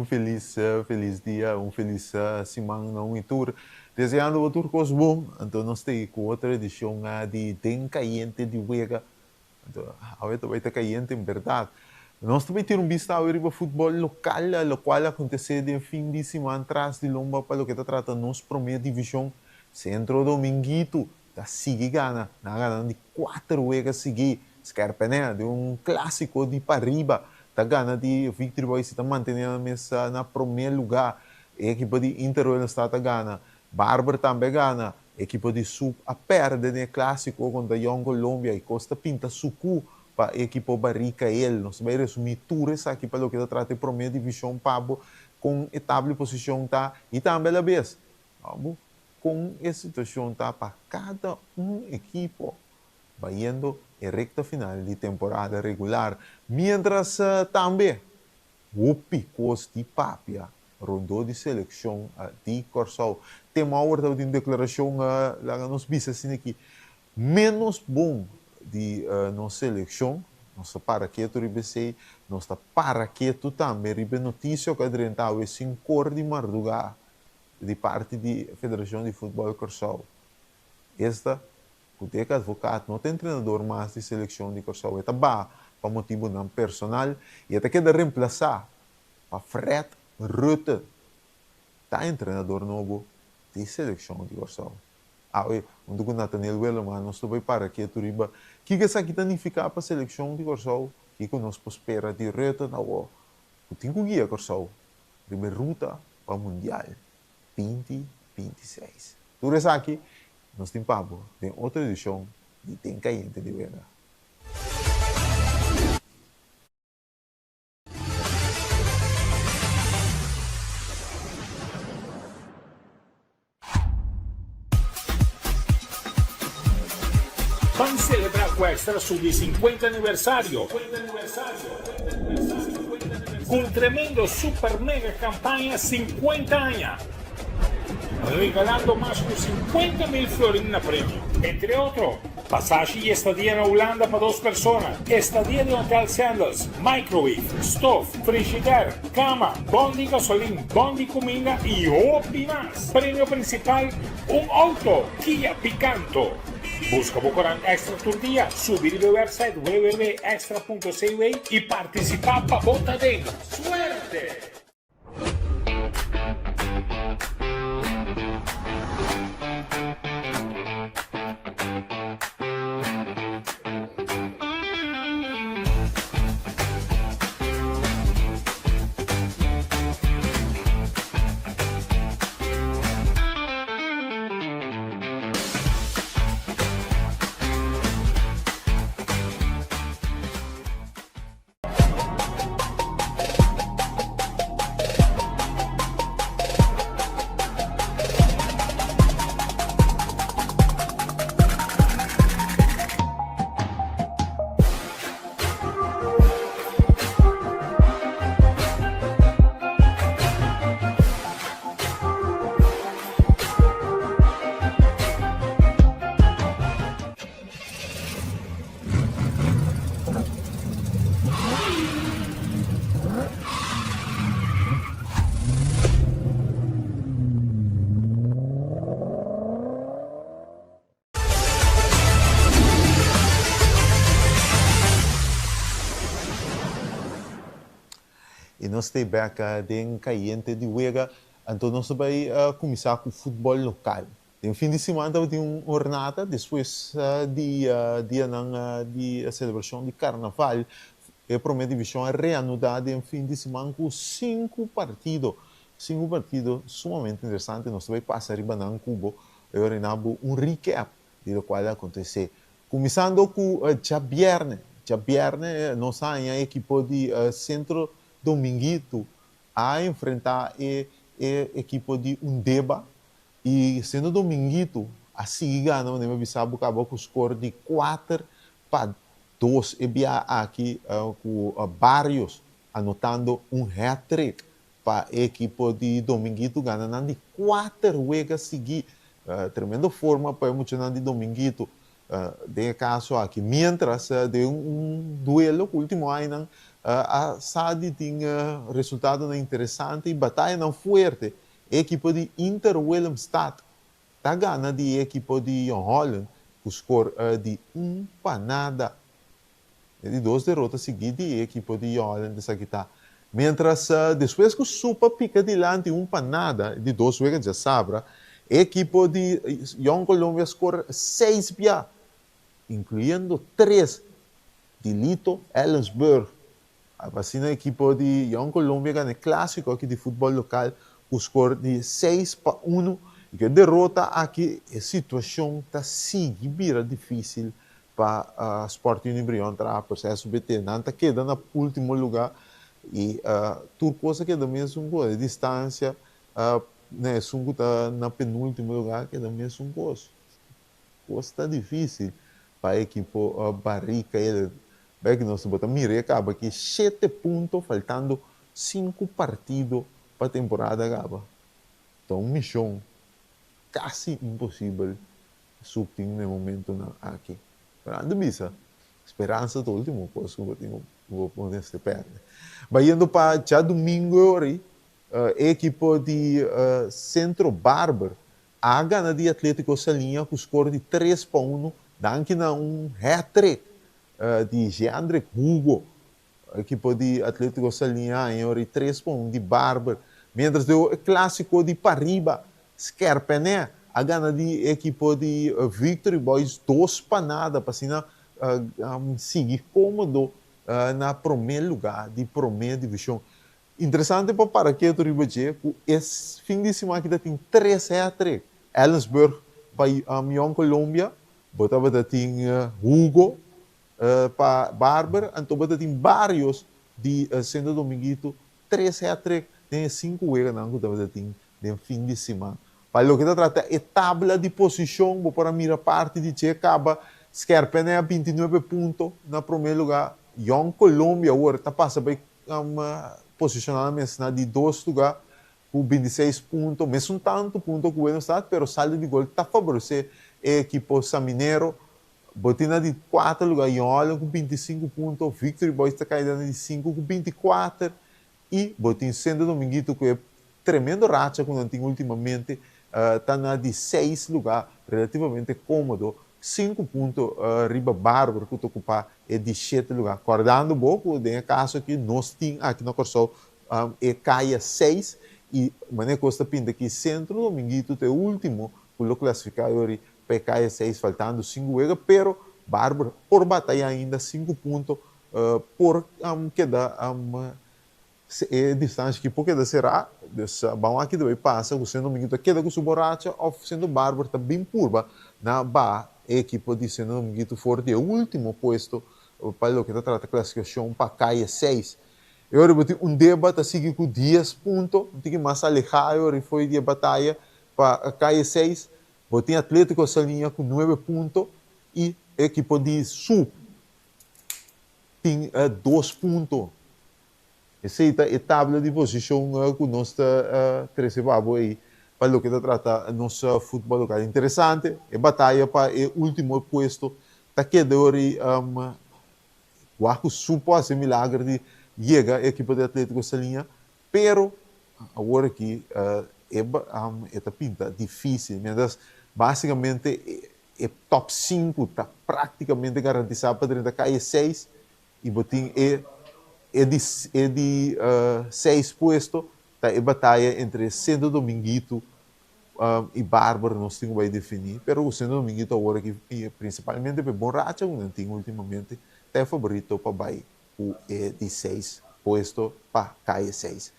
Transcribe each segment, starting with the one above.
feliz dia, feliz semana não tour. Desejando o turcos bom, então nós temos com outra edição de Den Caliente de Vega. Então, a vai estar caliente em verdade. Nós também temos vista agora o futebol local, o qual aconteceu de fim de semana atrás de Lomba para o que está tratando nossa primeira divisão. Centro Dominguito, da Sigue Gana, na Gana de 4 vegas seguir, Scarpené, de clássico de Pariba. Tá gana de Victory Boys está mantendo a mesa na primeiro lugar. A equipa de Inter está gana. Barber também gana. A equipa de Sul a perde no clássico contra Young Colômbia e Costa Pinta Sucu para a equipa Barrica ele. Nós vamos resumir tudo isso aqui para o que trata de primeira divisão Pabo com a posição tá e também a vez. Com a situação tá para cada equipa vai indo em recta final de temporada regular. Mientras também o Picos de Papia rodou de seleção de Corsau. Tem uma ordem de declaração lá nos bichos assim aqui. Menos bom de nossa seleção, nossa paraqueto RBC, nossa paraqueto também, ribe notícia que adrentava esse cor de Marduga de parte da Federação de Futebol Corsau. Esta o que advogado não tem treinador mais de seleção de Corsau. Está bom para motivo não personal e até quer reemplaçar para Fred Rutte. Está em treinador novo de seleção de Corsau. Onde o Nathaniel Wellerman não soube para que Turiba que isso aqui significa para a seleção de Corsau que nós espera de Rutte na o tem que guia Corsau primeira ruta para o Mundial 2026. Tudo isso aqui nós temos papo, tem outra edição de Tem Caliente de Vega. Vamos celebrar com o Extra Sub 50 aniversário. Com um tremendo super mega campanha 50 anos. Regalando más de 50.000 florines na premio. Entre otros, pasaje y estadía en Holanda para 2 personas, estadía de Hotel Sandals, microwave, stove, frigider, cama, bondi gasolina, bondi comida y OPI más. Premio principal, un auto Kia Picanto. Busca Bocorán Extra tu día, subir el website www.extra.cv y participar para Botadega. ¡Suerte! E nós temos bem caliente de Vega, então nós vamos começar com o futebol local. No fim de semana tem uma jornada, depois de celebração de carnaval, a primeira divisão é reanudada em fim de semana com 5 partidos. 5 partidos sumamente interessantes. Nós vamos passar em Cuba e orinamos um recap do qual aconteceu. Começando com já viernes, nós temos a equipe de Centro Dominguito a enfrentar a equipe de Undeba e sendo Dominguito a seguir ganhando, né, Bissau acabou com o score de 4-2 e bia aqui com Barrios anotando um hat-trick para a equipe de Dominguito ganhando de 4 vezes seguir, tremenda forma para o de Dominguito de caso aqui, mientras de duelo que último ano a Sadi tinha resultado interessante e batalha não forte. Equipe de Inter Willemstad tá ganha de equipe de Holland com score de 1-0. De duas derrotas seguidas de equipe de Holland dessa aqui tá. Mientras depois que o Supa pica delante 1-0 de duas vezes já sabe, a equipe de Young Colombia score 6 pia, incluindo 3 de Lito Ellensburg. A vacina equipe de Young Colombia ganha clássico aqui de futebol local com score de 6-1. E que derrota aqui a situação está seguindo difícil para a Sport Unibrion para o processo BT. Não está quedando no último lugar e Turcosa queda mesmo com a distância, né, Sungo está na penúltimo lugar, queda mesmo com isso. Está difícil para a equipe Barrica. Bem que nós botamos mire acaba aqui 7 pontos, faltando 5 partidos para a temporada acaba. Então, missão quase impossível subir no momento aqui. Mas anda missa, esperança do último posto que eu vou poder se perder. Vai indo para já domingo, a equipe de Centro Barber, a gana de Atlético Salinha com score de 3-1, dando hat-trick de Jeandre Hugo, a equipe de Atlético Salinha em 3-1 de Barber, mientras o clássico de Pariba, Skerpené, a gana de equipe de Victory Boys 2-0, para assim seguir cômodo na primeiro lugar de primeira divisão. Interessante para que o Ribaje, esse fim de semana que tem 3 hat-trick. Ellensburg para Young Colombia, botava tem Hugo para Barber, então tem vários de Sendo Dominguito, 3 hat-trick, tem 5 vezes não que tem no fim de semana. Para o que trata é tabela de posição, vou para mirar parte de que acaba Skerpené 29 pontos na primeiro lugar. Young Colombia agora está passando bem posicionamento de 2 lugares com 26 pontos, mesmo tanto ponto que o Buenos Aires, mas o saldo de gol está favorecendo a equipe Saminero. Botina de 4 lugares, Young com 25 pontos, Victory Boys está caindo de 5 com 24 e Botin Sendo Dominguito, que é tremendo racha que não tem ultimamente, está na de 6 lugares, relativamente cômodo, 5 pontos riba Bárbaro, que ocupa é de 7 lugares. Acordando um pouco, tem caso que nós temos aqui na Corsol, é caia 6, e maneira que está pinta aqui, Centro Dominguito, é o último, que o classificador para caia 6, faltando 5 vezes, pero Bárbaro, por batalha ainda 5 pontos, por queda distância que porque será bom aqui deve passar o Sendo Dominguito queda com o borracha ou sendo Bárbaro está bem curva na ba equipe de Sendo Dominguito forte o último posto para o que trata a classificação para caia 6. Eu rebati debate sigue com 10 pontos, tem mais alejado e foi de batalha para caia 6. Botinha Atlético essa linha com 9 pontos e a equipe de Sul tem 2 pontos. Essa é a tabela de posição que nós recebemos aí para o que trata nosso futebol local. Interessante, a batalha para o último posto, está quedando o arco supõe ser milagre de chegar a equipe de Atlético essa linha, pero agora aqui é pinta difícil, mas basicamente é top 5, está praticamente garantizado para dentro da caia 6 e botim é de 6 postos, tá? É batalha entre Sendo Dominguito e Bárbaro, nós temos que definir, mas o Sendo Dominguito agora, que principalmente para Borracha, não tem ultimamente, é favorito para Bahia, o é de 6 postos para caia 6.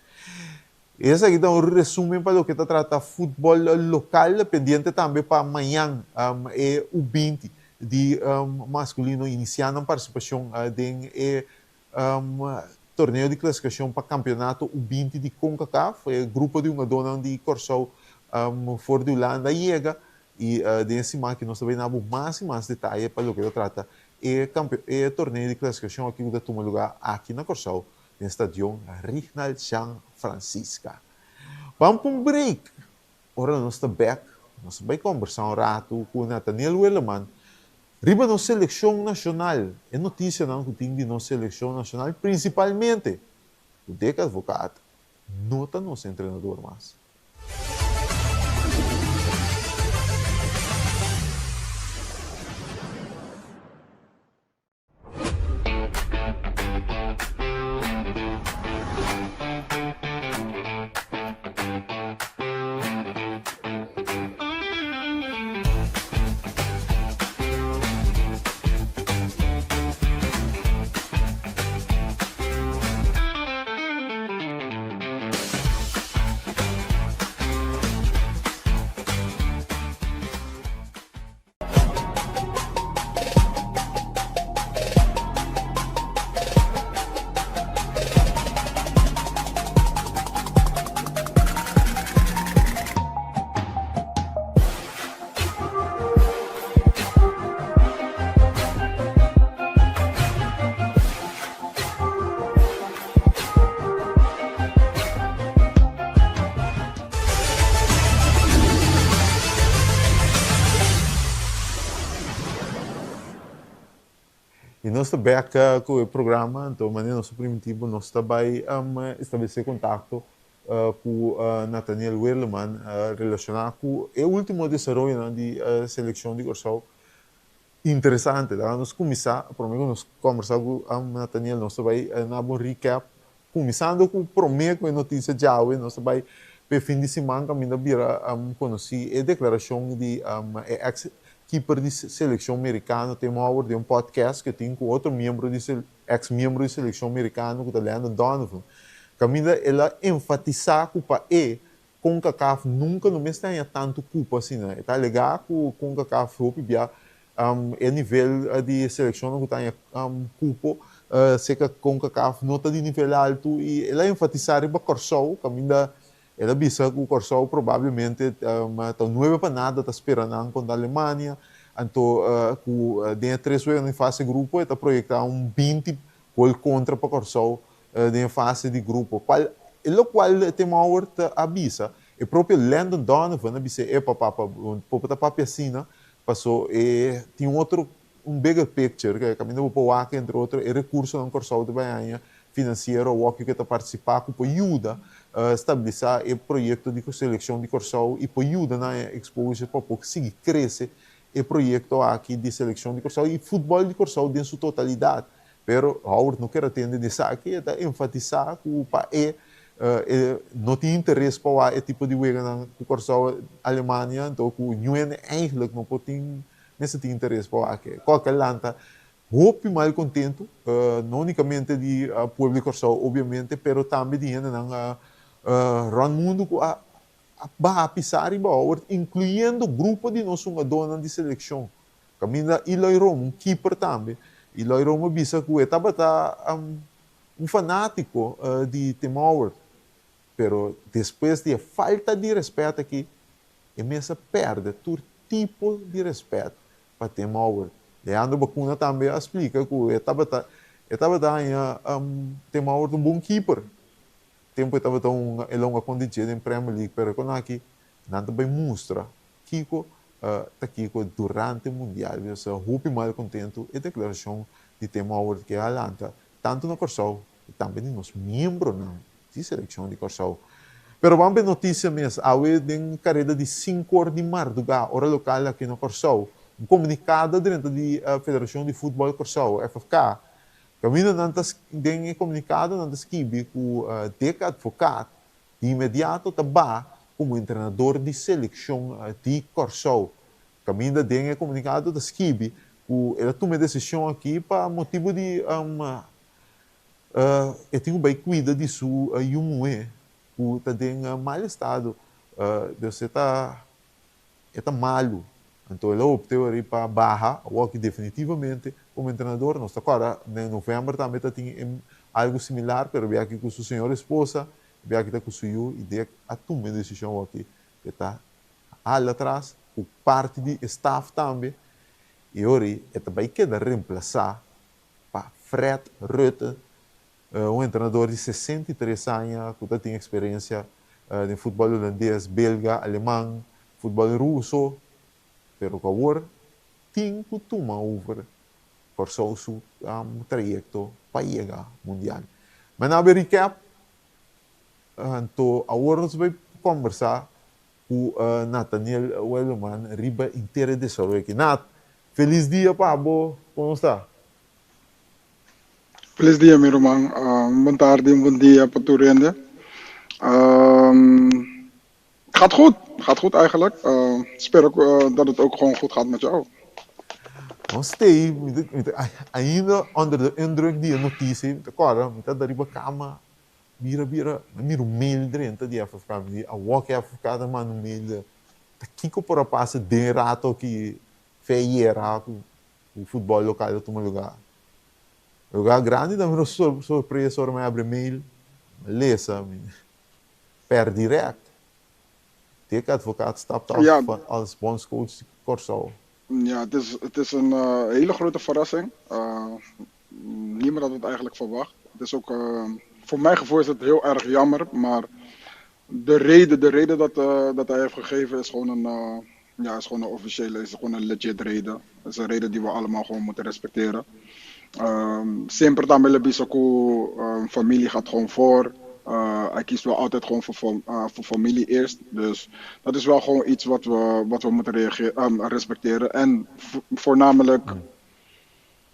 Esse aqui é um resumo para o que trata futebol local, pendiente também para amanhã, é o 20 de masculino, iniciando a participação de torneio de classificação para campeonato o 20 de CONCACAF, foi o grupo de uma dona de Corsol fora de Holanda chega e desse que nós também temos mais e mais detalhes para o que trata é torneio de classificação aqui que toma lugar aqui na Corsol, no estádio Rijnald Jean Francisca. Vamos para um break. Agora nós estamos back, nós vamos conversar um rato com Nathaniel Welleman, Riba na seleção nacional, é notícia não que tem de na seleção nacional, principalmente o Deca Advogado, nota nosso treinador mais. E nós também com o programa, então, de maneira nosso primitivo, nós também estabelecer contato com Nathaniel Werleman relacionado com o último desenvolvimento de seleção de Corsau. Interessante, tá? Nós começamos, por mim, nós conversamos com Nathaniel, nós também na um recap, começando com o primeiro notícia de hoje, nós também, para fim de semana, ainda vira conheci a declaração de ex-keeper de seleção americana, tem de um podcast que tem com outro membro de ex-membro de seleção americana, que é Landon Donovan. Camila, ela enfatiza que para CONCACAF nunca não tem tanto culpa assim, né? Está legal que o CONCACAF é nível de seleção que tem culpa, sei que a CONCACAF não está de nível alto e ela enfatiza para Corsau, Camila, ela disse que o Corsau provavelmente está 9 para nada, está esperando contra a Alemanha, então, dentro de 3 vezes em fase de grupo, está projetando 20 gol contra para Corsau em fase de grupo. O qual tem uma outra avisa, o próprio Landon Donovan disse, papai assim, passou, e tinha bigger picture, que caminhava para o ACA, entre outros, e recursos no Corsau de Bahia, financeiro, o que está participando, para ajuda a estabilizar o projeto de seleção de Corsau e para ajuda na exposure para conseguir crescer o projeto aqui de seleção de Corsau e futebol de Corsau em sua totalidade. Pero Howard não quer atender nisso aqui, está enfatizar que o país não tem interesse para esse tipo de coisa na Corsau Alemanha, então que o UN eigenlijk não tem nesse interesse para aqui. Qualquer lanta muito mal contento, não unicamente de povo de Corsau, obviamente, pero também de gente no mundo que a pisar e Howard, incluindo o grupo de nós dona de seleção. Caminha Eloy Romo, keeper também. Eloy Romo disse que estava fanático de Tim Howard, pero depois de falta de respeito aqui, começa a perder todo tipo de respeito para Tim Howard. Leandro Bacuna também explica que estava Tim Howard um bom keeper. Tempo estava tão longa condição em Premier League, pero quando aqui nada bem mostra Kiko Kiko durante o mundial, eu sou muito mal contento e declaração de Tim Howard que alanta tanto no Corsau e também nos membros de seleção de Corsau. Pero vamos ver notícia mesmo, há uma carreira de 5 horas de madrugada, hora local aqui no Corsau, um comunicado dentro da Federação de Futebol Corsau, FFK. Caminho tem comunicado na esquibe que o Deca Advogado de imediato está como treinador de seleção de Corsau. Caminho tem comunicado da esquibe que ele toma decisão aqui para motivo de ele tem bem cuida de sua humor, que está em mal estado, você está malo. Então ele optou para barra, o que definitivamente como treinador, nós agora em novembro também tem algo similar, mas veio aqui com sua senhora esposa, veio aqui com sua e de a tomar decisão aqui, que está lá atrás, com parte de staff também, e hoje ele vai querer reemplaçar para Fred Rutte, um treinador de 63 anos, que tem experiência em futebol holandês, belga, alemão, futebol russo, pero agora tenho toma over por seu trajecto para chegar mundial. Mas na recap, então agora nós vamos conversar com Nathaniel Wellman, riba inteira de Sorweki. Nat, feliz dia, Pablo. Como está? Feliz dia, meu irmão. Boa tarde en bom dia para Turende. Gaat goed eigenlijk. Speel ook dat het ook gewoon goed gaat met jou. Nós estamos ainda onder de indruk die notícia, agora, met dat riba kama, mira, mail dentro de FFK, a walk FFK, da mano mail, tá kiko por a passa de rato que feira o futebol local do toma lugar. Lugar grande, dá uma surpresa, sobre me abre mail, leça, per direct. Teken advocaat stapt af Ja. als bondscoach Corso. Ja, het is een hele grote verrassing. Niemand had het eigenlijk verwacht. Het is ook, voor mijn gevoel is het heel erg jammer, maar de reden dat hij heeft gegeven is gewoon is gewoon een officiële, is gewoon een legit reden. Dat is een reden die we allemaal gewoon moeten respecteren. Sempre tamele bisoku, familie gaat gewoon voor. Hij kiest wel altijd gewoon voor familie eerst. Dus dat is wel gewoon iets wat we moeten respecteren. En voornamelijk,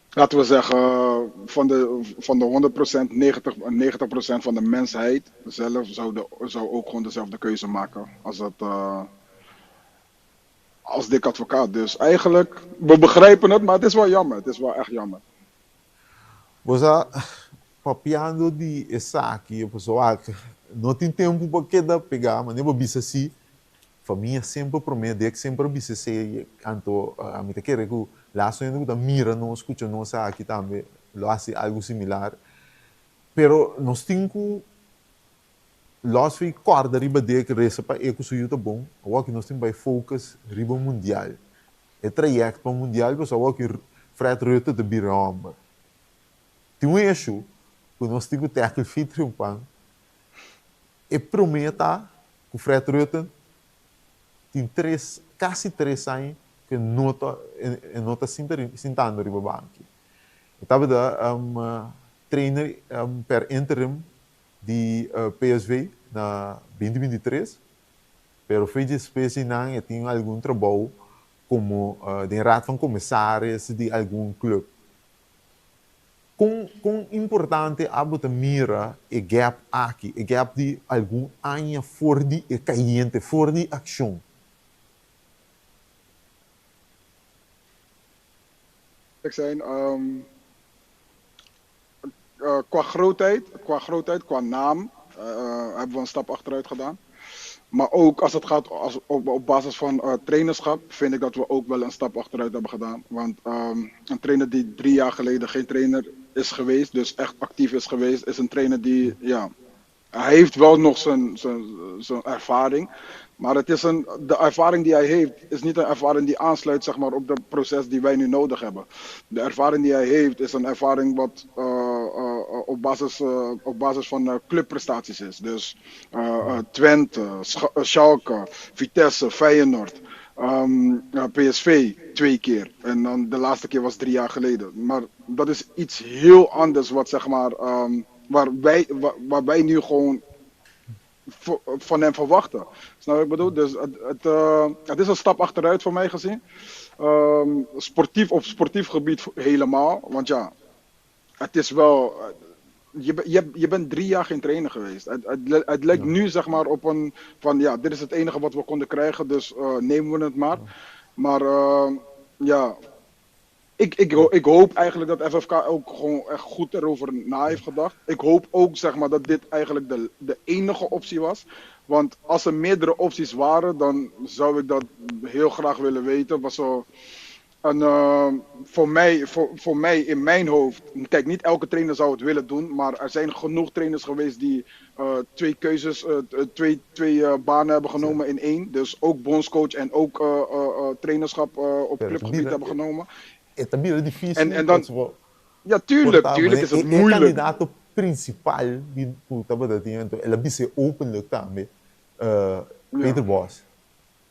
laten we zeggen, van de 100%, 90% van de mensheid zelf zou ook gewoon dezelfde keuze maken als dik advocaat. Dus eigenlijk, we begrijpen het, maar het is wel jammer. Het is wel echt jammer. Você papiando de essa aqui, pessoal, não tem tempo para queda pegar, mas nem para bisa assim. Família sempre promete que sempre bisa se anto a mim te quer que lá só ainda que mira não escuta não sa aqui também lo hace algo similar. Pero nós temos nós foi corda riba de que reza para eco suyo tá bom. Agora que nós temos vai focus riba mundial. É trajecto para mundial, pessoal, que Fred Rutte de biramba. Tem um eixo, que nós temos que ter aquele fit triunfante, e prometa que o Fred Rutte tem quase 3 anos que não está sentando no banco. Eu estava trainer per interim de PSV na 2023, pero fez de espécie não, eu tinha algum trabalho como de raad van commissaris de algum clube. Quão importante é você mirar o gap aqui, o gap de algum ano fora de cliente, fora de ação. Qua grootheid, qua naam, hebben we een stap achteruit gedaan. Maar ook als het gaat op basis van trainerschap, vind ik dat we ook wel een stap achteruit hebben gedaan. Want een trainer die 3 jaar geleden geen trainer is geweest, dus echt actief is geweest, is een trainer die, ja, hij heeft wel nog zijn ervaring. Maar de ervaring die hij heeft, is niet een ervaring die aansluit, zeg maar, op het proces die wij nu nodig hebben. De ervaring die hij heeft, is een ervaring wat op basis van clubprestaties is. Dus Twente, Schalke, Vitesse, Feyenoord, PSV 2 keer. En dan de laatste keer was 3 jaar geleden. Maar dat is iets heel anders wat, zeg maar, waar wij nu gewoon van hem verwachten. Snap wat ik bedoel? Dus het is een stap achteruit voor mij gezien. Op sportief gebied helemaal. Want ja, het is wel. Je bent 3 jaar geen trainer geweest. Het lijkt nu, zeg maar, op een van ja, dit is het enige wat we konden krijgen, dus nemen we het maar. Maar ja. Ik hoop eigenlijk dat FFK ook gewoon echt goed erover na heeft gedacht. Ik hoop ook, zeg maar, dat dit eigenlijk de enige optie was. Want als er meerdere opties waren, dan zou ik dat heel graag willen weten. Was zo voor mij in mijn hoofd, kijk, niet elke trainer zou het willen doen, maar er zijn genoeg trainers geweest die 2 keuzes, twee banen hebben genomen in 1. Dus ook bondscoach en ook trainerschap op clubgebied hebben genomen. É também difícil. En dan, ja, tuurlijk is het moeilijk. De kandidaat principal die estava dentro, ela disse openlijk também, Peter Bos.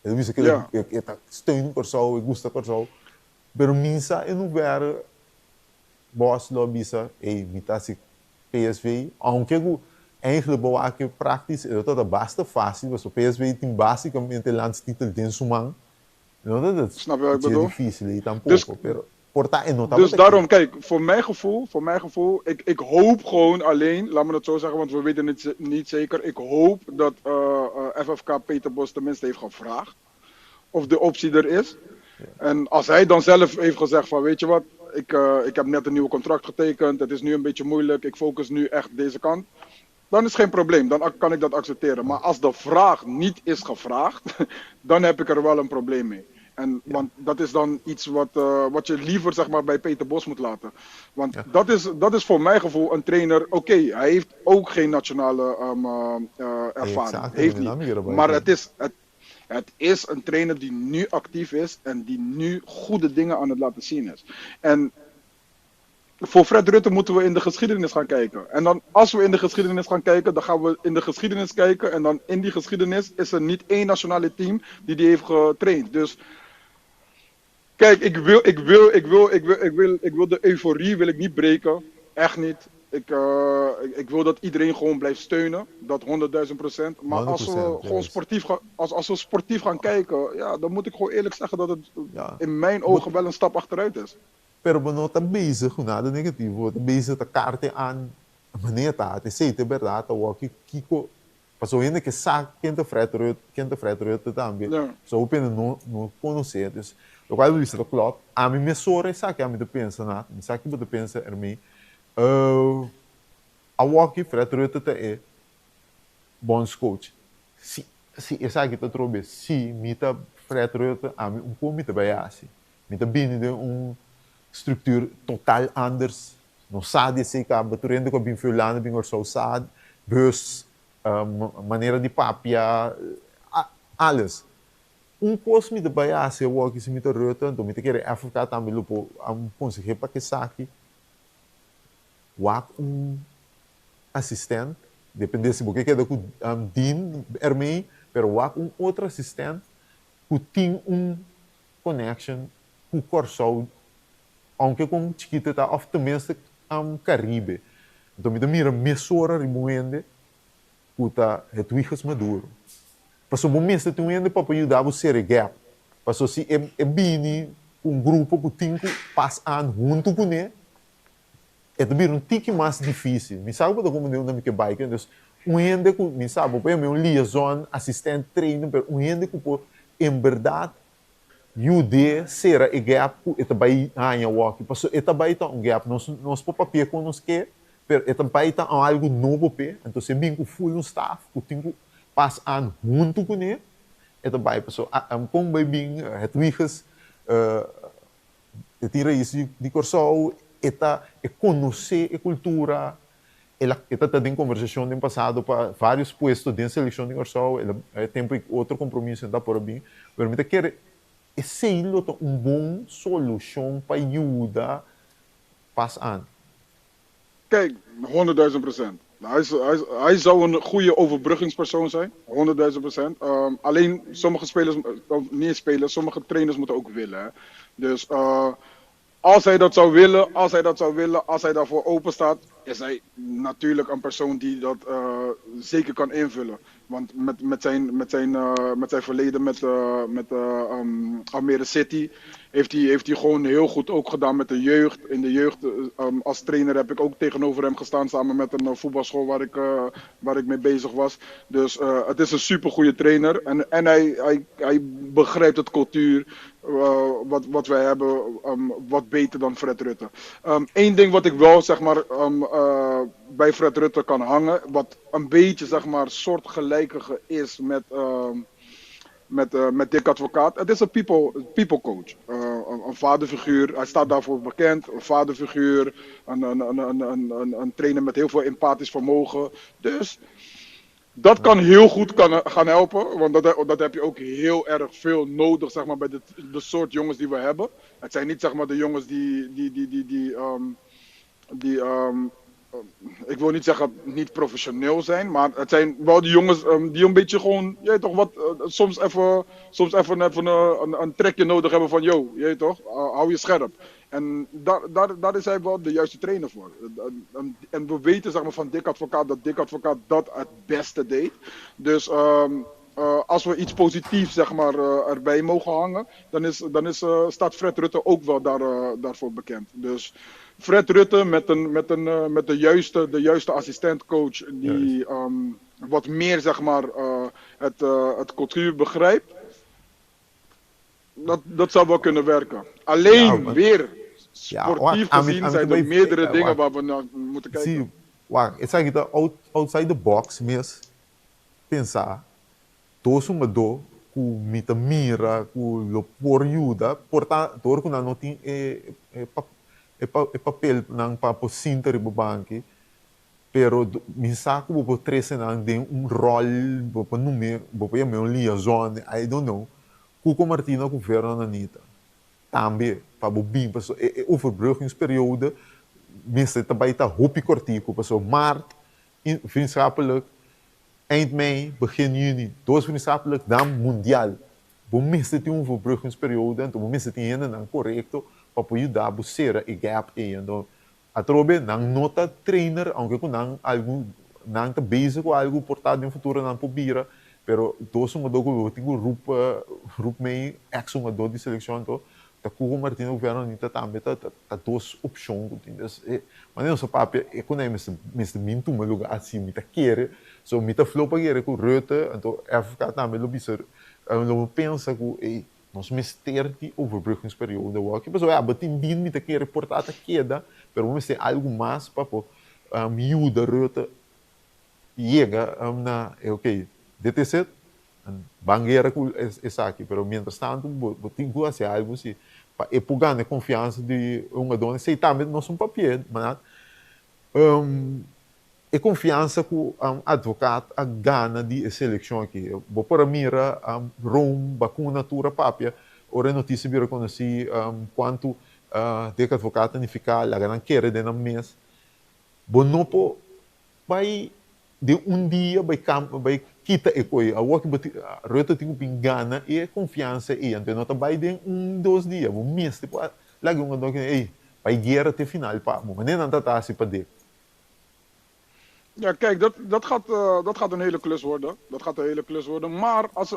Ele disse que ele está steun por zo, ik gusta por zo. Pero minsa in hoeverre boss lobbyisa, mitasi PSV, aunque eu eigenlijk bewaken praktisch, dat is best fácil, mas o PSV tem basicamente landstitel den sumang, não dat Snap je wat ik is bedoel? difícil e tampouco, Dus, pero porta en nota dus daarom, kijk, voor mijn gevoel, ik hoop gewoon alleen, laat me het zo zeggen, want we weten het niet zeker. Ik hoop dat FFK Peter Bos tenminste heeft gevraagd of de optie er is. En als hij dan zelf heeft gezegd van, weet je wat, ik heb net een nieuw contract getekend, het is nu een beetje moeilijk, ik focus nu echt deze kant. Dan is geen probleem, dan kan ik dat accepteren. Maar als de vraag niet is gevraagd, dan heb ik er wel een probleem mee. Want dat is dan iets wat je liever zeg maar, bij Peter Bos moet laten. Want dat is voor mijn gevoel een trainer. Oké, hij heeft ook geen nationale ervaring. Heeft niet. Maar het is een trainer die nu actief is en die nu goede dingen aan het laten zien is. En voor Fred Rutte moeten we in de geschiedenis gaan kijken. En dan als we in de geschiedenis gaan kijken, dan gaan we in de geschiedenis kijken. En dan in die geschiedenis is er niet één nationale team die heeft getraind. Dus kijk, ik wil de euforie wil ik niet breken. Echt niet. Ik wil dat iedereen gewoon blijft steunen. Dat 100.000%. Maar als we gewoon sportief gaan kijken, ja, dan moet ik gewoon eerlijk zeggen dat het in mijn ogen wel een stap achteruit is. Pero we zijn bezig, nada negativo, we zijn bezig te kaarten aan meneer Tate, zeker verdade, dat Kiko, pas ainda que sabe quem te Fred Rutte também. Só o pena não conhecer, dus eu quero dizer que claro, a mim me sorri, sabe que a mim te pensa nada, sabe que você pensa em mim, a walkie Fred Rutte te bons coach, se essa aqui te trouxe, se mita Fred Rutte, a mim pouco me te vai assim, me te bem de structuur totaal anders. Nog sabe se que beturendo com bem fulano bem orçou sabe, bus, maneira de papia, alles. Coisa me de baia se o que se me terrota, então me te querer África também lupo conseguir para que saque, assistente, depende se porque que com din ermei, pero outro assistente que tem connection com o corso aunque com chiquita tá of tenminste Caribe. Então me mira mesora remoende puta het wiegers maduro. Passo momento tu ende para ajudar você a gap. Passo se bini grupo que tinha pas aan junto com ele. É também tique mais difícil. Me sabe como eu não me que bike, então ende que me sabe, eu me liaison assistente treino, pero ende que em verdade Jude será o gap que está bem a walk, porque está bem tá gap, nós por papel com nós que, pero está bem tá algo novo pe, então se bem que full staff, que tem que passar junto com ele, está bem, pessoal, como bem het wiegers, tira isso de corso, está conhecer a cultura, ela está tendo conversação no passado para vários puestos de seleção de corso, ela tem outro compromisso está por bem, pero me quer esse é uma boa solução para ajudar pas aan. Kijk, 100.000%. Hij zou een goede overbruggingspersoon zijn, 100.000%. Alleen sommige spelers, of niet spelers, sommige trainers moeten ook willen. Hè. Dus als hij dat zou willen, als hij daarvoor open staat, is hij natuurlijk een persoon die dat zeker kan invullen. Want met zijn verleden met Almere City heeft hij gewoon heel goed ook gedaan met de jeugd. In de jeugd als trainer heb ik ook tegenover hem gestaan samen met een voetbalschool waar ik mee bezig was. Dus het is een supergoeie trainer en hij begrijpt het cultuur wat wij hebben wat beter dan Fred Rutte. Eén ding wat ik wel zeg maar bij Fred Rutte kan hangen, wat een beetje zeg maar soortgelijkige is met Dick Advocaat. Het is een people coach. Een vaderfiguur. Hij staat daarvoor bekend. Een vaderfiguur. Een trainer met heel veel empathisch vermogen. Dus dat kan heel goed gaan helpen. Want dat heb je ook heel erg veel nodig zeg maar, bij de soort jongens die we hebben. Het zijn niet zeg maar, de jongens die ik wil niet zeggen niet professioneel zijn, maar het zijn wel die jongens die een beetje gewoon, je weet toch, soms even een trekje nodig hebben van, yo, je weet toch, hou je scherp. En daar is hij wel de juiste trainer voor. En we weten zeg maar, van Dick Advocaat dat het beste deed. Dus als we iets positiefs zeg maar, erbij mogen hangen, staat Fred Rutte ook wel daarvoor bekend. Dus Fred Rutte met de juiste assistentcoach die wat meer zeg maar, het cultuur begrijpt, dat zou wel kunnen werken. Alleen weer sportief gezien zijn er meerdere dingen waar we naar moeten kijken. Zie, wacht, ik zeg het outside the box, mes pensar, toso me do, ku mita mira, ku lo por yuda, porta, tor ku na no tin papel nang papo sinter banki, pero minsa ku bo trese nang den rol, bo pa nume, bo pa me liaison, I don't know. Cuco Martina governa na Nita. Também, para o BIM, passou overbruggingsperiode, mensen daarbij te hoopje kortico, passou maart, vriendschappelijk, eind mei, begin juni, doos vriendschappelijk, dan mondiaal. We missen die overbruggingsperiode, en toen missen die ene dan correcto, para poder dar bucera e gap e então atrobe nang nota trainer, aunque com nang algo nang te bezig com algo portado em futuro nang pobira, pero dois uma dogo tingo rup mei ex uma do de seleção to ta Cuco Martina governo nita também ta dois opções dus mas não só papel é quando é mesmo minto uma lugar assim mita querer so mita flopa querer com Rutte então é ficar também lo biser lo pensa com nós mister die overbruggingsperiode ook mas ja betin bin mita querer portar ta queda pero vamos ter algo mais papo miúda Rutte chega na ok dit is het. En bangueira is aqui, pero mientras tanto, tenho que fazer algo assim, para epugar a confiança de uma dona, sei também não são papel, mas é confiança que o advogado a gana de seleção aqui. Vou para mira, Rome, vacuna, tura, papia, ora notícia vira conheci quanto de que advogado não fica, a gana quer de na mês. Bonopo vai de dia vai kita e coi a walk rota tinha pingana e confiança e então não vai de 2 dias um mês tipo lá um dog ei vai guerra até final pa mas nem nada tá assim para de. Ja, kijk, dat gaat een hele klus worden. Dat gaat een hele klus worden. Maar als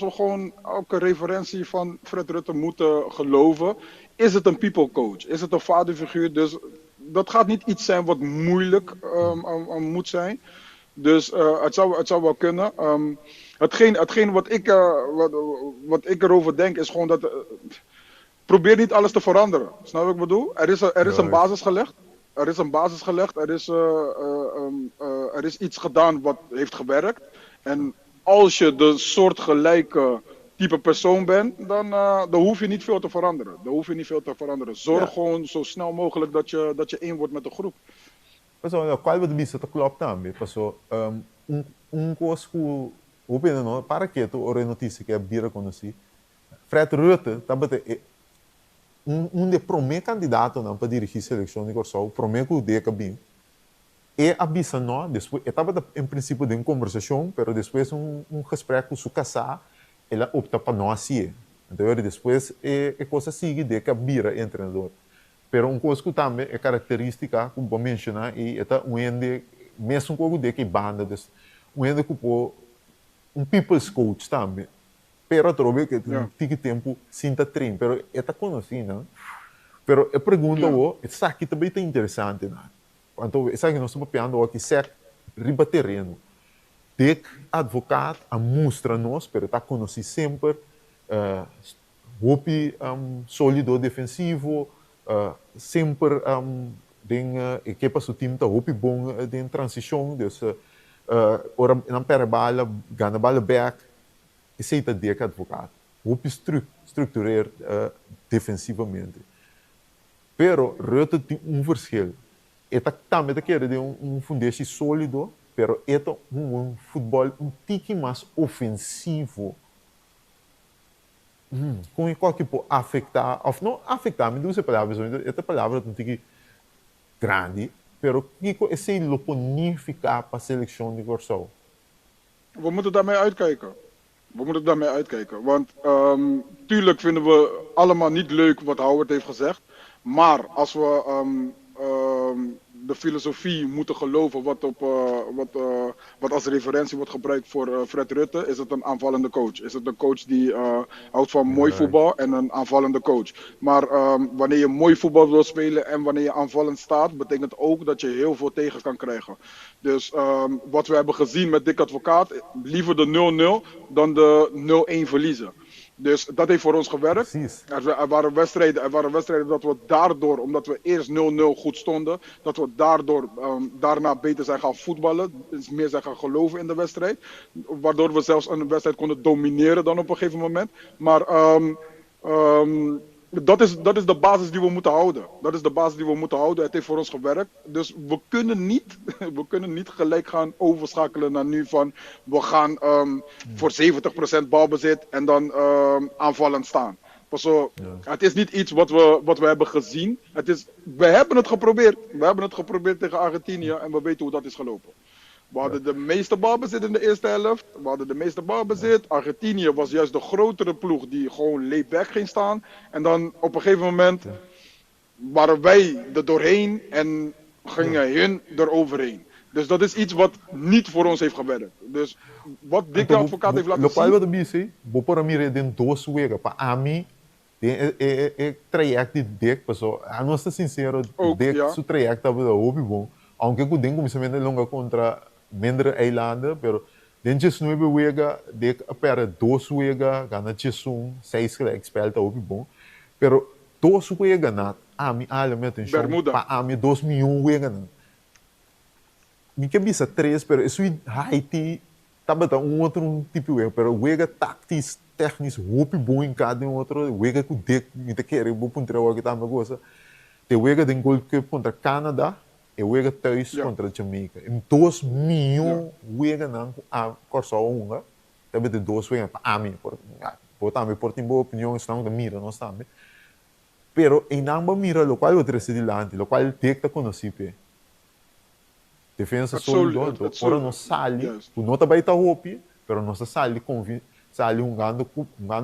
we gewoon elke referentie van Fred Rutte moeten geloven, is het een people coach. Is het een vaderfiguur. Dus dat gaat niet iets zijn wat moeilijk moet zijn. Dus het zou wel kunnen. Hetgeen wat ik erover denk is gewoon dat... probeer niet alles te veranderen. Snap je wat ik bedoel? Er is een basis gelegd. Er is een basis gelegd. Er is iets gedaan wat heeft gewerkt. En als je de soortgelijke type persoon bent, dan hoef je niet veel te veranderen. Zorg gewoon zo snel mogelijk dat je één wordt met de groep. Pessoal, qual é o bicho que klopt também, pessoal. Coisa que o pena para que tu ora notícia que a bira conheci. Fred Rutte, também de primeiro candidato não para dirigir a seleção de Corsol, primeiro que o dia que bem. E avisa não, depois estava em princípio de uma conversação, mas depois gesprek com o casar, ela opta para não assim. Então depois é coisa sigue de que a bira é treinador. Pero coisa que também é característica, como vou mencionar, e é mesmo com o de que banda, ende que people's coach também. Pero trobe que tem tempo sinta treino, pero é conhecido, pero a pergunta essa aqui também é interessante, né? Então, essa aqui nós estamos pensando aqui, certo, riba terreno. De advogado a mostra nós, pero está conhecido sempre, sólido defensivo, sempre den equipa su team ta hopi bom den transição dus ora não perde bala ganha bala back e seita de advogado hopi structureer defensivamente pero Rutte tem verschil eta também quer de fundação sólido pero eta futebol tique mais ofensivo com qualquer tipo afetar, ou não afetar, me duas palavras, essa palavra não tem grande, Pero Kiko is een loponifica para selección de Curaçao. We moeten daarmee uitkijken. We moeten daarmee uitkijken. Want tuurlijk vinden we allemaal niet leuk wat Howard heeft gezegd. Maar als we de filosofie moeten geloven wat als referentie wordt gebruikt voor Fred Rutte, is het een aanvallende coach. Is het een coach die houdt van mooi voetbal en een aanvallende coach. Maar wanneer je mooi voetbal wil spelen en wanneer je aanvallend staat, betekent ook dat je heel veel tegen kan krijgen. Dus wat we hebben gezien met Dick Advocaat, liever de 0-0 dan de 0-1 verliezen. Dus dat heeft voor ons gewerkt. Precies. Er waren wedstrijden dat we daardoor, omdat we eerst 0-0 goed stonden, dat we daardoor daarna beter zijn gaan voetballen, dus meer zijn gaan geloven in de wedstrijd. Waardoor we zelfs een wedstrijd konden domineren dan op een gegeven moment. Maar dat is de basis die we moeten houden. Dat is de basis die we moeten houden. Het heeft voor ons gewerkt. Dus we kunnen niet gelijk gaan overschakelen naar nu van we gaan voor 70% balbezit en dan aanvallend staan. Zo, het is niet iets wat we hebben gezien. We hebben het geprobeerd. We hebben het geprobeerd tegen Argentinië en we weten hoe dat is gelopen. We hadden de meeste balbezit in de eerste helft. Argentinië was juist de grotere ploeg die gewoon laid-back ging staan. En dan op een gegeven moment waren wij er doorheen en gingen hun eroverheen. Dus dat is iets wat niet voor ons heeft gewerkt. Dus wat Dick de Advocaat heeft laten zien... Wat ik zeg, Bopo Ramirez den dos wegen. Para Ami, el traject die Dick, a não ser sincero, Dick, su traject dat we de hobby bom. Aunque que den começamento longa contra mindere eilanden, pero den just 9 wegen, Dick apera 2 wegen, gana just 6 gelijk speelt hobby bom. Pero 2 wegen na Ami alle met een show, para Ami 2 miljoen wegen. Mi que bisa 3, pero isso Haiti tabata outro tipo de, pero wega táctico, técnico, hopi bom em cada outro, wega que Dick me te quer, vou puntar o que tá me gosta. Te wega den Gold Cup contra Canadá, e wega thuis contra Jamaica. Em 2 miljoen wega não a Curaçao unga, tabe de 2 wega para Ami, por também por timbo opinião estão da mira, nós também. Pero em namba mira, lo qual outro se dilante, lo qual Dick tá conhecido. Defesa sólido, ora não sale, tu não tá baita hopi, pero não sale sale jogando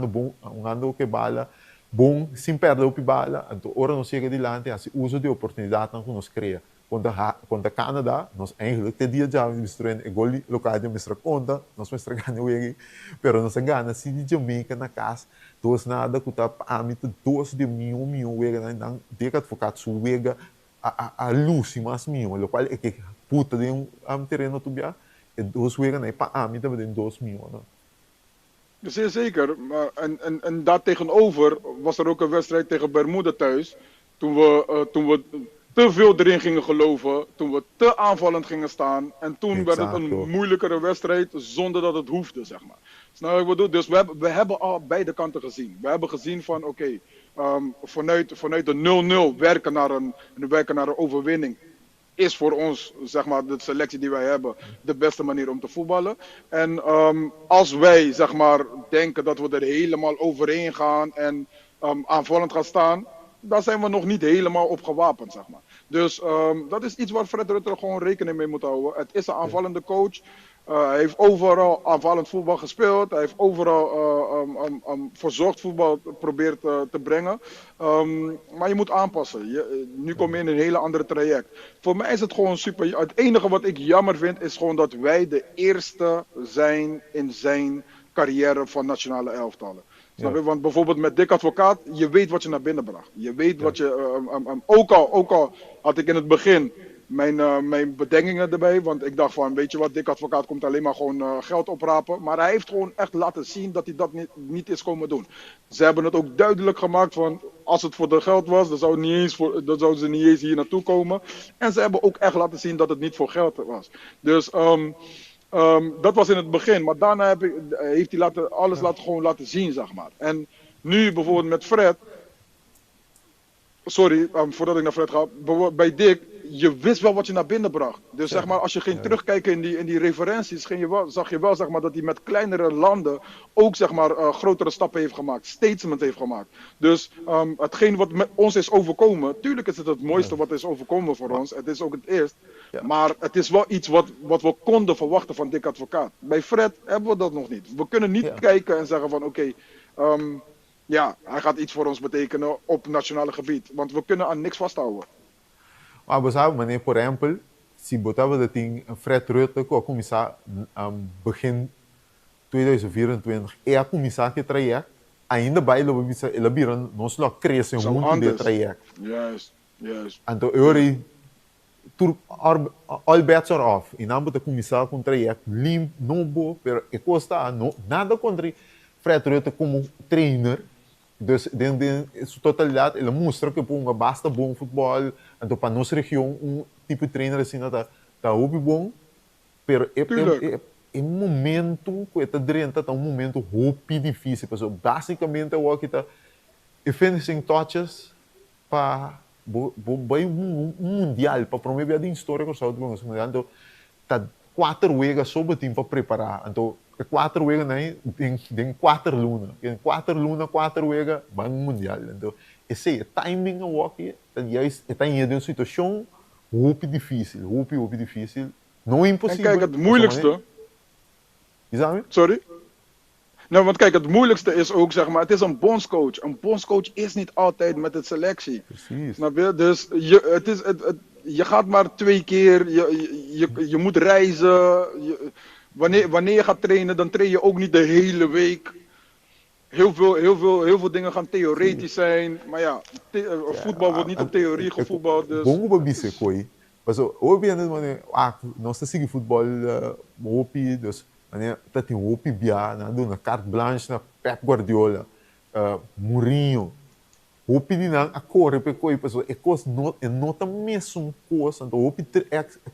bom, jogando que bala, bom, sem perder o bala, então ora não chega adiante, assim uso de oportunidade que nós cria. Contra Canadá, nós eigenlijk te dia já destruindo o gol local de nossa conta, nós ganhamos o pero nós ganhamos se de Jamaica na casa, dos nada que tá a mim dos de milhão wega, então de que advogado su wega a luz mais milhão, lo qual é que puta de terreno tubia, e 2 wegen nee, para mim também tem 2 miljoen. Zeer zeker, en daartegenover was er ook een wedstrijd tegen Bermuda thuis, toen we te veel erin gingen geloven, toen we te aanvallend gingen staan en toen werd het een moeilijkere wedstrijd zonder dat het hoefde, zeg maar. Snap wat ik bedoel? Dus we hebben al beide kanten gezien. We hebben gezien van oké, vanuit de 0-0 werken naar een overwinning is voor ons, zeg maar, de selectie die wij hebben, de beste manier om te voetballen. En als wij, zeg maar, denken dat we er helemaal overheen gaan en aanvallend gaan staan, daar zijn we nog niet helemaal op gewapend, zeg maar. Dus dat is iets waar Fred Rutte gewoon rekening mee moet houden. Het is een aanvallende coach. Hij heeft overal aanvallend voetbal gespeeld. Hij heeft overal verzorgd voetbal geprobeerd te brengen. Maar je moet aanpassen. Nu kom je in een hele andere traject. Voor mij is het gewoon super. Het enige wat ik jammer vind is gewoon dat wij de eerste zijn in zijn carrière van nationale elftallen. Snap je? Want bijvoorbeeld met Dick Advocaat, je weet wat je naar binnen bracht. Je weet wat je... Ook al had ik in het begin mijn bedenkingen erbij. Want ik dacht van, weet je wat, Dick Advocaat komt alleen maar gewoon geld oprapen. Maar hij heeft gewoon echt laten zien dat hij dat niet is komen doen. Ze hebben het ook duidelijk gemaakt van, als het voor de geld was, dan zouden ze niet eens hier naartoe komen. En ze hebben ook echt laten zien dat het niet voor geld was. Dus... dat was in het begin, maar daarna heeft hij alles gewoon laten zien, zeg maar. En nu bijvoorbeeld met Fred, sorry, voordat ik naar Fred ga, bij Dick, je wist wel wat je naar binnen bracht. Dus zeg maar, als je ging terugkijken in die referenties, zag je wel zeg maar, dat hij met kleinere landen ook zeg maar, grotere stappen heeft gemaakt. Statement heeft gemaakt. Dus hetgeen wat met ons is overkomen, tuurlijk is het mooiste wat is overkomen voor ons. Het is ook het eerst. Ja. Maar het is wel iets wat we konden verwachten van Dick Advocaat. Bij Fred hebben we dat nog niet. We kunnen niet kijken en zeggen van oké, ja, hij gaat iets voor ons betekenen op nationale gebied. Want we kunnen aan niks vasthouden. Maar we zouden, meneer, por ejemplo, si botava dat ding Fred Rutte, que começar begin 2024, é a começar que traject, ainda vai ele viram nós lá cresce muito de traject. Juist, juist. Então eu all bets are off. E não pode começar com traject limpo, novo, pero é costa nada contra Fred Rutte como trainer. Dus in sua totalidade, ele mostra que ponga basta bom futebol. Então, para nossa região, tipo de trainer assim, está bom. Pero é momento que está dentro, é momento muito difícil. Porque, basicamente, o que está finishing touches para mundial, para promover a história que o South Bronx. Então, está 4 weeks sobre tempo para preparar. Então, 4 weken em 4 lunas. Em 4 lunas, 4 weken, van mundial. Então, esse timing aqui, está em uma situação muito difícil. Muito difícil. Não impossível. En kijk, het moeilijkste... Sorry? Nou, want kijk, het moeilijkste is ook, zeg maar, het is een bondscoach. Een bondscoach is niet altijd met de selectie. Precies. Snap je? Dus je gaat maar 2 keer, je moet reizen. Wanneer je gaat trainen, dan train je ook niet de hele week. Heel veel dingen gaan theoretisch zijn. Maar ja, voetbal wordt niet op theorie gevoetbald. Dus... Bom babise koi. Paso, obviamente, nós seguimos futebol hopi, dus tá tem hopi bia, na do na carte blanche na Pep Guardiola, Mourinho. Hopi di nang akore pe koi, paso, ekos nota mesmo coisa, então hopi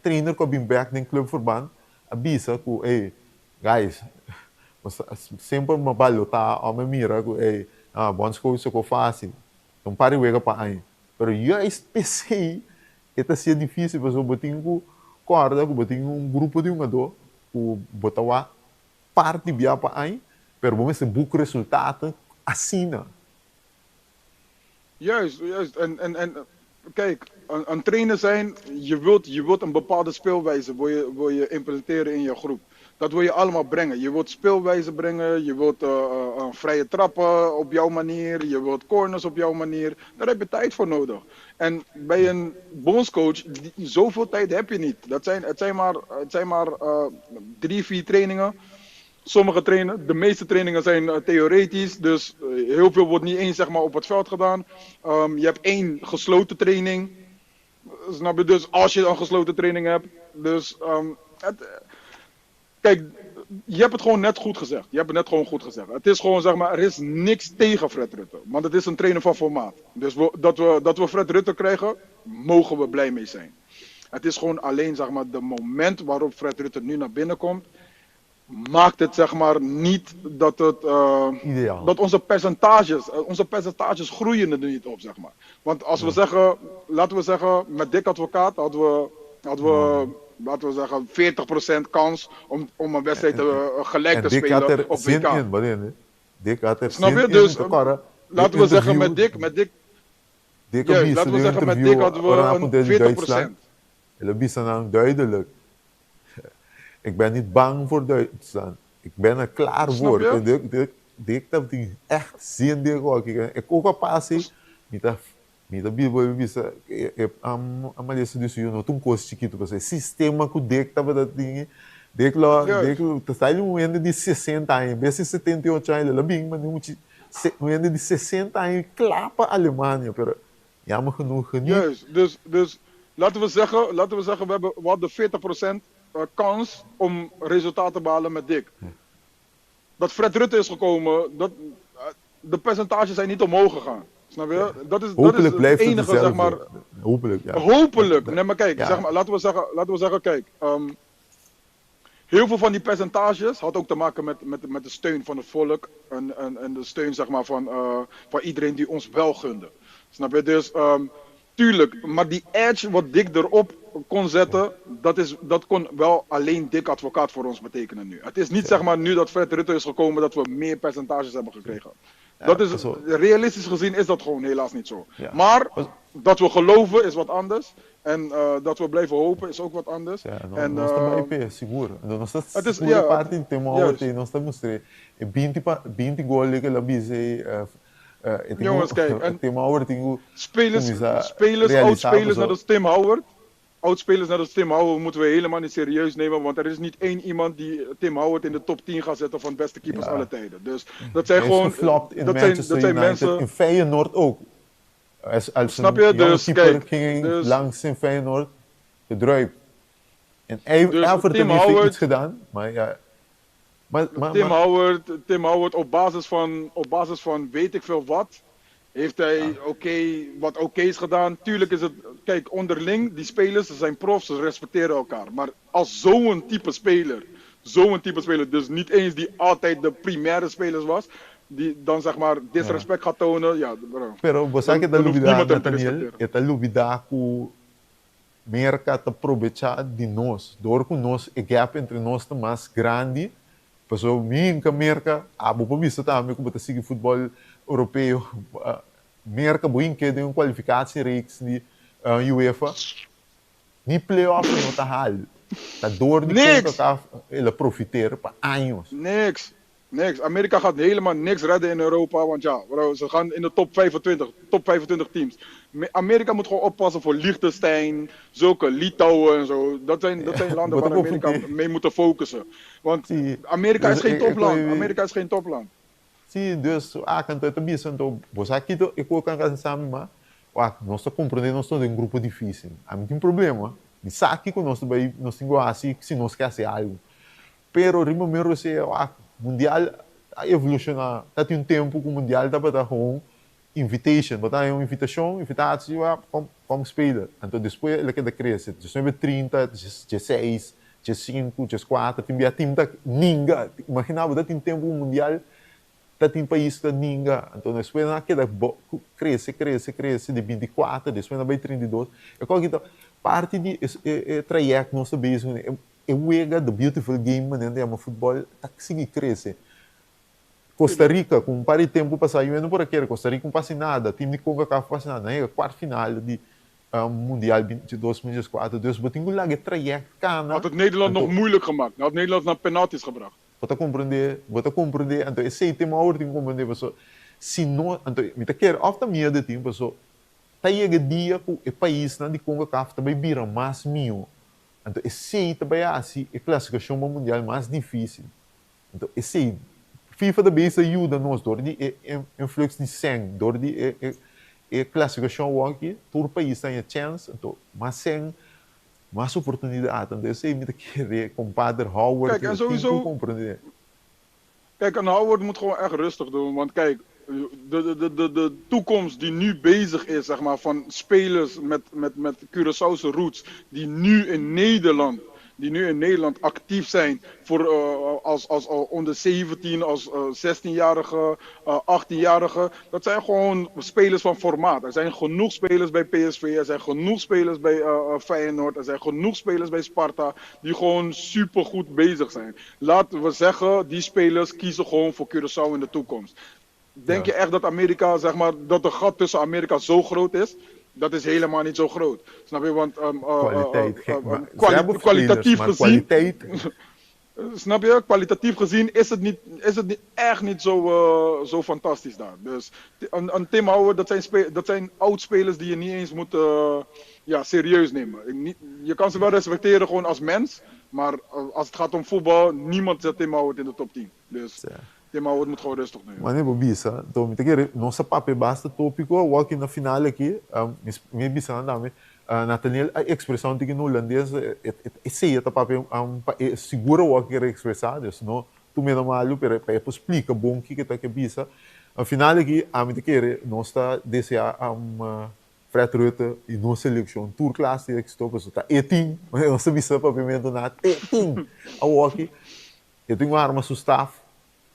trainer ko bim back den clubverband. Avisa que, hey, guys, sempre me balo, tá, a me mira, que, hey, bons coisas que eu faço, então pare wega para aí. Pero eu especiei, é ser difícil, porque eu botei corda, que botei grupo de jogador, que botava parte via para aí, pero vamos ser bom resultado, assina. Juist. En kijk, een trainer zijn, je wilt een bepaalde speelwijze wil je implementeren in je groep. Dat wil je allemaal brengen. Je wilt speelwijze brengen, je wilt vrije trappen op jouw manier, je wilt corners op jouw manier. Daar heb je tijd voor nodig. En bij een bondscoach, zoveel tijd heb je niet. Het zijn maar 3-4 trainingen. De meeste trainingen zijn theoretisch, dus heel veel wordt niet eens zeg maar, op het veld gedaan. Je hebt 1 gesloten training, snap je? Dus als je een gesloten training hebt. Dus kijk, je hebt het gewoon net goed gezegd. Het is gewoon zeg maar, er is niks tegen Fred Rutte, want het is een trainer van formaat. Dus dat we Fred Rutte krijgen, mogen we blij mee zijn. Het is gewoon alleen zeg maar, de moment waarop Fred Rutte nu naar binnen komt. Maakt het zeg maar niet dat dat onze percentages groeien er niet op zeg maar. Want als we zeggen, laten we zeggen met Dick Advocaat hadden we laten we zeggen 40% kans om een wedstrijd gelijk te spelen op WK. Dick had er snap je? Dus laten we zeggen met Dick laten we zeggen met Dick hadden we een 40%. Hele is duidelijk. Ik ben niet bang voor Duitsland. Ik ben er klaar voor. Ik heb die echt zin in. Ik ook een passie. Met de Bíblia, ik heb een dus toen koos chiquito. Het sistema que Dick estava dat ding. Dick está ali um de 60 anos, bem 78 anos, ele bem, mas um de 60 anos klapa Alemania, pero jammer genoeg niet. Juist, dus laten we zeggen we hadden 40% kans om resultaten te behalen met Dick. Dat Fred Rutte is gekomen, de percentages zijn niet omhoog gegaan. Snap je? Dat is het enige, zeg maar. Hopelijk, ja. Hopelijk. Nee, maar kijk, zeg maar, laten we zeggen, kijk. Heel veel van die percentages had ook te maken met de steun van het volk. En de steun, zeg maar, van iedereen die ons wel gunde. Snap je? Dus tuurlijk, maar die edge wat Dick erop kon zetten, dat kon wel alleen Dick Advocaat voor ons betekenen nu. Het is niet zeg maar nu dat Fred Rutte is gekomen dat we meer percentages hebben gekregen. Dat is, realistisch gezien is dat gewoon helaas niet zo. Ja. Maar dat we geloven is wat anders. En dat we blijven hopen is ook wat anders. Ja, en, nós também é seguro. Nós estamos het is, seguro ja, parte in tema juist. hoor, nós estamos mostrando 20 goal que la bise Jongens, kijk, en tema hoor tingu spelers, oud-spelers net als Tim Howard. Oud-spelers net als Tim Howard moeten we helemaal niet serieus nemen, want er is niet één iemand die Tim Howard in de top 10 gaat zetten van de beste keepers alle tijden. Dus dat zijn Hij is gewoon, geflopt in dat Manchester zijn United, mensen. in Feyenoord ook. Als Snap een je? jonge Dus keeper kijk, ging dus, langs in Feyenoord, gedruipt. En Everton Tim heeft Howard, iets gedaan, maar ja. Tim Howard op basis van weet ik veel wat, heeft hij wat oké's gedaan. Tuurlijk is het, kijk, onderling, die spelers, ze zijn profs, ze respecteren elkaar. Maar als zo'n type speler, dus niet eens die altijd de primaire spelers was, die dan zeg maar disrespect gaat tonen, ja bro. Pero você que Dan hoeft niemand hem te Nathaniel, respecteren. é lubida ku merca te aproveitar de nós. Door com nós, o gap entre nós está mais grande. Pessoal, minha merca, vou vista também como você sigue futebol europeu. Merca, boin que tem uma qualificação reeks de UEFA. Ni play-off não tá hal. Tá dor de Niks! conta ele profiteer para anos. Niks. Amerika gaat helemaal niks redden in Europa, want ja, bro, ze gaan in de top 25 teams. Amerika moet gewoon oppassen voor Liechtenstein, zulke Litouwen en zo. Dat zijn landen waar Amerika mee moet focussen. Want Amerika is geen topland. Amerika is geen topland. Sim, dus kan tu também santo, você aqui eu vou cantar sabe mas, nós estamos compreendendo nós estamos em um grupo difícil. Há muito problema. E sabe que nós também nós temos assim, se nós quer fazer algo. Pero rimo mero se mundial a evolucionar, tá tem tempo que o mundial tá para com invitation, botar uma invitação como speler. Então depois ele quer crescer, de 30, 16, 15, 14, tem a time da ninga. Imaginava que tem tempo mundial dat in país da ninga. Então, depois naquela cresce de 24, depois na vai 32. Eu coloco então parte de trajeto nosso bezig é wega the beautiful game, mas ainda é um futebol tá que sigue cresce. Costa Rica com pare tempo passar eu não por aqui, Costa Rica não passa nada, time de Conga não passa nada, é quarto final de Mundial 2024. Dus we tingu lagi traject kana. Had het Nederland nog moeilijk gemaakt. Had Nederland naar penalties gebracht. Bota compreender, então esse tema hoje tem que compreender, pessoal. Se não, então, me tá quer ofta minha de tempo, pessoal. Tá chega dia que o país na de Congo CAF também vira mais mil. Então esse também assim, a classificação mundial mais difícil. Então esse FIFA também ajuda nós door die influx de sangue, door die classificação aqui, todo país tem a chance, então mais sangue, mais oportunidade. Então esse me tá querer compadre Howard. Kijk, en sowieso. Kijk, en Howard moet gewoon echt rustig doen. Want kijk, de toekomst die nu bezig is, zeg maar, van spelers met Curaçaose roots, die nu in Nederland actief zijn voor, als onder 17, als 16-jarige, 18-jarige. Dat zijn gewoon spelers van formaat. Er zijn genoeg spelers bij PSV, er zijn genoeg spelers bij Feyenoord, er zijn genoeg spelers bij Sparta die gewoon supergoed bezig zijn. Laten we zeggen, die spelers kiezen gewoon voor Curaçao in de toekomst. Denk je echt dat Amerika, zeg maar, dat de gat tussen Amerika zo groot is? Dat is helemaal niet zo groot. Snap je? Want kwalitatief gezien. Snap je? Kwalitatief gezien is het echt niet zo fantastisch daar. Dus een Tim Howard, dat zijn oud-spelers die je niet eens moet serieus nemen. Je kan ze wel respecteren gewoon als mens. Maar als het gaat om voetbal, niemand zet Tim Howard in de top 10. Dus Tim Howard moet gewoon rustig nemen. Mas nem bobisa, então me quer nossa papo basta tópico, o aqui na final aqui, me bisa andame, Nathaniel a expressão de que no holandês esse tá papo segura o que quer expressar, dus no tu me não malu pero explica bom que tá que bisa. A final aqui a me quer nós está desejar Fred Rutte e nossa seleção tour classe que estou para tá etim, nós bisa papimento na etim. A aqui eu tenho uma arma staff.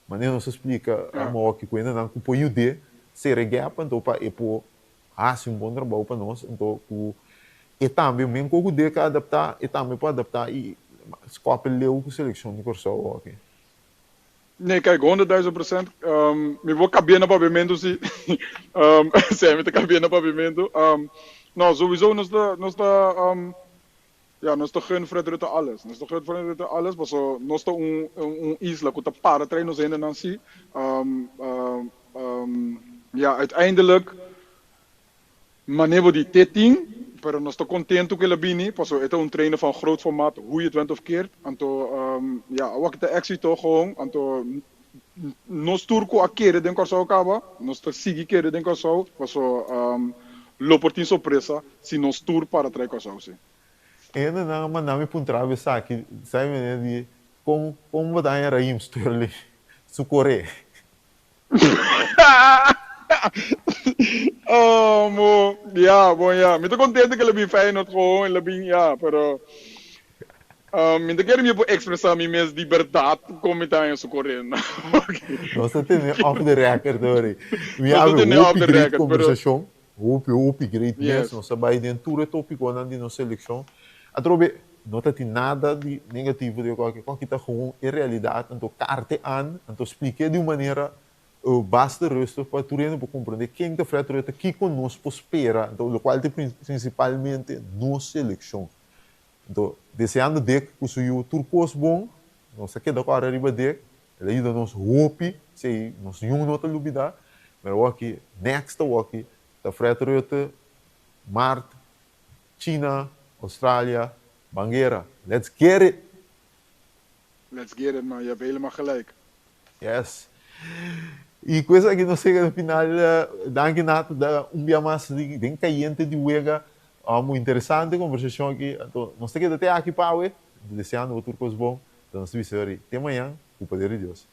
Mas não se explica a que ainda não cupo UD ser gap então para epo faz um bom trabalho para nós. Então, e também, mesmo que o DECA adaptar, e também para adaptar, e escopa leu com a seleção de Corsol, ok? Nee, kijk, 100.000%. Me vou caber no pavimento, sim. Sim, me caber no pavimento. Nou, sowieso, nós estamos gun Fred Rutte alles. Nós estamos gun Fred Rutte alles, mas nós estamos isla que para treinen ainda não se. Ja, uiteindelijk, manevo die 13, pero nós estamos contentes que ele bini, porque het is een trainer van groot formaat, hoe je het went of keert. Anto, ja, wat de actie toch gewoon, anto, nós turco a querer den corso acaba, nós te sigue querer den corso, porque lopo tem surpresa, se nós tur para trás corso, sim. Ainda não, mas não me puntrava isso aqui, sabe, né, como vai dar em Sterling, sucorrer. Oh, mo, ja, bom, ja. Me tô contente que ele bem Feyenoord gewoon, ele bem, ja, pero me te quero me expressar minha mesma liberdade como está em socorrer. Nós temos off the record, hoor. We Nós have temos a off the great record, conversation. Hope great Yes. yes. Nós sabemos dentro do tópico na nossa seleção. Atrobe, não tem nada de negativo de qualquer está gewoon em realidade, então carte aan, então explique de uma maneira basta rustig para tu para compreender quem está frente a que conosco espera, então o qual é principalmente nossa seleção. Então, desejando de que o seu turcos bom, nós aqui da cara arriba de, ele ainda nos hope, sei, nós não nota lubida, mas o aqui next o aqui, da frente a Marte, China, Australië, Banguera. Let's get it! Let's get it, man. Je hebt helemaal gelijk. Yes. E coisa que não sei no final, danke nato da dia mais de bem caliente de Uega, muito interessante conversação aqui. Então, nós temos que até aqui para o desejando o turcos bom. Então, nós vemos até amanhã, com o poder de Deus.